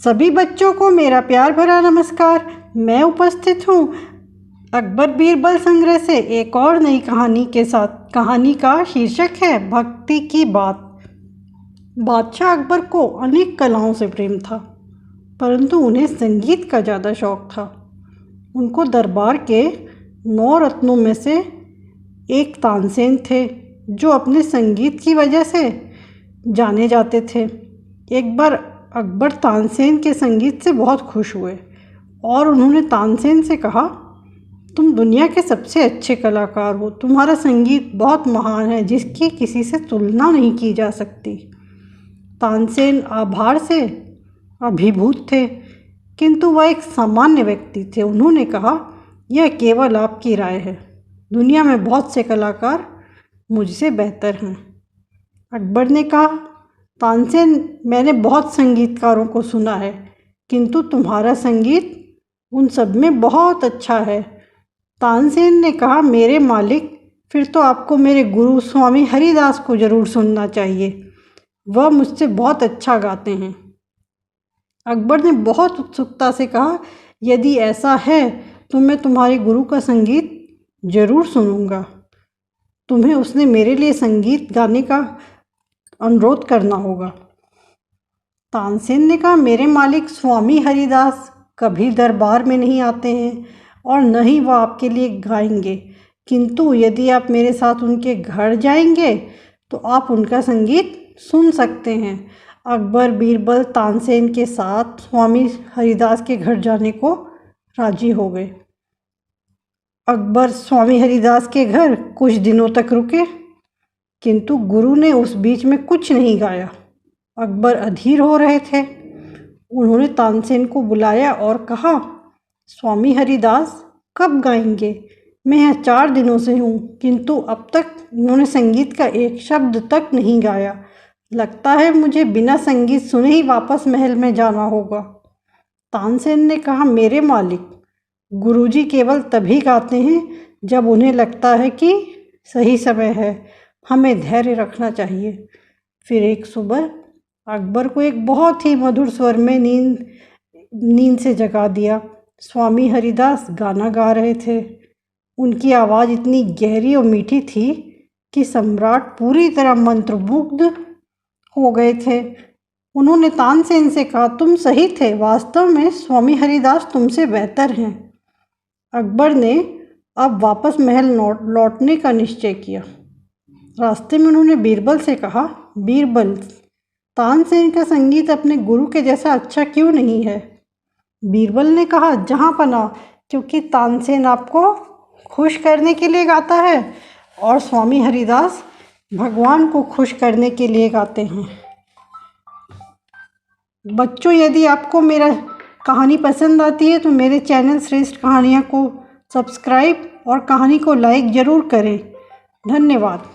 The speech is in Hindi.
सभी बच्चों को मेरा प्यार भरा नमस्कार। मैं उपस्थित हूँ अकबर बीरबल संग्रह से एक और नई कहानी के साथ। कहानी का शीर्षक है भक्ति की बात। बादशाह अकबर को अनेक कलाओं से प्रेम था, परंतु उन्हें संगीत का ज़्यादा शौक था। उनको दरबार के 9 रत्नों में से एक तानसेन थे, जो अपने संगीत की वजह से जाने जाते थे। एक बार अकबर तानसेन के संगीत से बहुत खुश हुए और उन्होंने तानसेन से कहा, तुम दुनिया के सबसे अच्छे कलाकार हो। तुम्हारा संगीत बहुत महान है, जिसकी किसी से तुलना नहीं की जा सकती। तानसेन आभार से अभिभूत थे, किंतु वह एक सामान्य व्यक्ति थे। उन्होंने कहा, यह केवल आपकी राय है। दुनिया में बहुत से कलाकार मुझसे बेहतर हैं। अकबर ने कहा, तानसेन, मैंने बहुत संगीतकारों को सुना है, किंतु तुम्हारा संगीत उन सब में बहुत अच्छा है। तानसेन ने कहा, मेरे मालिक, फिर तो आपको मेरे गुरु स्वामी हरिदास को ज़रूर सुनना चाहिए। वह मुझसे बहुत अच्छा गाते हैं। अकबर ने बहुत उत्सुकता से कहा, यदि ऐसा है तो मैं तुम्हारे गुरु का संगीत ज़रूर सुनूंगा। तुम्हें उसने मेरे लिए संगीत गाने का अनुरोध करना होगा। तानसेन ने कहा, मेरे मालिक स्वामी हरिदास कभी दरबार में नहीं आते हैं और न ही वह आपके लिए गाएंगे, किंतु यदि आप मेरे साथ उनके घर जाएंगे तो आप उनका संगीत सुन सकते हैं। अकबर बीरबल तानसेन के साथ स्वामी हरिदास के घर जाने को राजी हो गए। अकबर स्वामी हरिदास के घर कुछ दिनों तक रुके, किंतु गुरु ने उस बीच में कुछ नहीं गाया। अकबर अधीर हो रहे थे। उन्होंने तानसेन को बुलाया और कहा, स्वामी हरिदास कब गाएंगे? मैं यहाँ 4 दिनों से हूँ, किंतु अब तक उन्होंने संगीत का एक शब्द तक नहीं गाया। लगता है मुझे बिना संगीत सुने ही वापस महल में जाना होगा। तानसेन ने कहा, मेरे मालिक, गुरुजी केवल तभी गाते हैं जब उन्हें लगता है कि सही समय है। हमें धैर्य रखना चाहिए। फिर एक सुबह अकबर को एक बहुत ही मधुर स्वर में नींद से जगा दिया। स्वामी हरिदास गाना गा रहे थे। उनकी आवाज़ इतनी गहरी और मीठी थी कि सम्राट पूरी तरह मंत्रमुग्ध हो गए थे। उन्होंने तानसेन से कहा, तुम सही थे, वास्तव में स्वामी हरिदास तुमसे बेहतर हैं। अकबर ने अब वापस महल लौटने का निश्चय किया। रास्ते में उन्होंने बीरबल से कहा, बीरबल, तानसेन का संगीत अपने गुरु के जैसा अच्छा क्यों नहीं है? बीरबल ने कहा, जहाँ पनाह, क्योंकि तानसेन आपको खुश करने के लिए गाता है और स्वामी हरिदास भगवान को खुश करने के लिए गाते हैं। बच्चों, यदि आपको मेरा कहानी पसंद आती है तो मेरे चैनल श्रेष्ठ कहानियाँ को सब्सक्राइब और कहानी को लाइक ज़रूर करें। धन्यवाद।